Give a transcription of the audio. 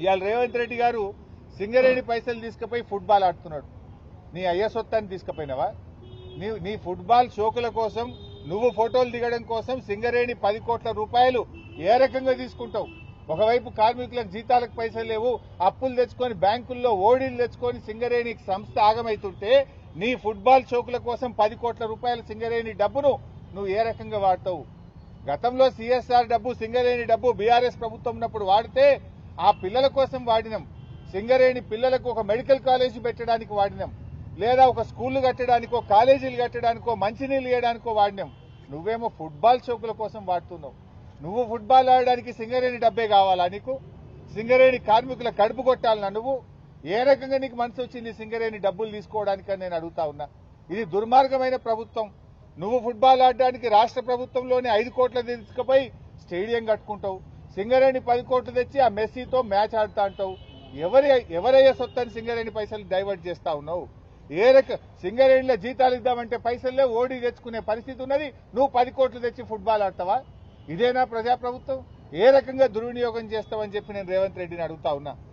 ఇవాళ రేవంత్ రెడ్డి గారు సింగరేణి పైసలు తీసుకుపోయి ఫుట్బాల్ ఆడుతున్నాడు. నీ అయ్య సొత్తాన్ని తీసుకుపోయినావా? నీ ఫుట్బాల్ షోకుల కోసం నువ్వు ఫోటోలు దిగడం కోసం సింగరేణి 10 కోట్ల రూపాయలు ఏ రకంగా తీసుకుంటావు? ఒకవైపు కార్మికులకు జీతాలకు పైసలు లేవు, అప్పులు తెచ్చుకొని బ్యాంకుల్లో ఓడీలు తెచ్చుకొని సింగరేణి సంస్థ ఆగమైతుంటే నీ ఫుట్బాల్ షోకుల కోసం 10 కోట్ల రూపాయల సింగరేణి డబ్బును నువ్వు ఏ రకంగా వాడతావు? గతంలో సిఎస్ఆర్ డబ్బు సింగరేణి డబ్బు బీఆర్ఎస్ ప్రభుత్వం ఉన్నప్పుడు వాడితే ఆ పిల్లల కోసం వాడినాం. సింగరేణి పిల్లలకు ఒక మెడికల్ కాలేజీ పెట్టడానికి వాడినాం, లేదా ఒక స్కూళ్లు కట్టడానికో కాలేజీలు కట్టడానికో మంచినీళ్ళు ఇవ్వడానికో వాడినాం. నువ్వేమో ఫుట్బాల్ షోకుల కోసం వాడుతున్నావు. నువ్వు ఫుట్బాల్ ఆడడానికి సింగరేణి డబ్బే కావాలా నీకు? సింగరేణి కార్మికుల కడుపు కొట్టాలన్నా నువ్వు? ఏ రకంగా నీకు మనసు వచ్చింది సింగరేణి డబ్బులు తీసుకోవడానికని నేను అడుగుతా ఉన్నా. ఇది దుర్మార్గమైన ప్రభుత్వం. నువ్వు ఫుట్బాల్ ఆడడానికి రాష్ట్ర ప్రభుత్వంలోనే 5 కోట్ల తీసుకుపోయి స్టేడియం కట్టుకుంటావు, సింగరేణి 10 కోట్లు తెచ్చి ఆ మెస్సీతో మ్యాచ్ ఆడుతా అంటావు. ఎవరయ్యే సొత్తని సింగరేణి పైసలు డైవర్ట్ చేస్తా ఉన్నావు? సింగరేణిలో జీతాలు ఇద్దామంటే పైసల్లే ఓడి తెచ్చుకునే పరిస్థితి ఉన్నది. నువ్వు 10 కోట్లు తెచ్చి ఫుట్బాల్ ఆడతావా? ఇదేనా ప్రజాప్రభుత్వం? ఏ రకంగా దుర్వినియోగం చేస్తావని చెప్పి నేను రేవంత్ రెడ్డిని అడుగుతా ఉన్నా.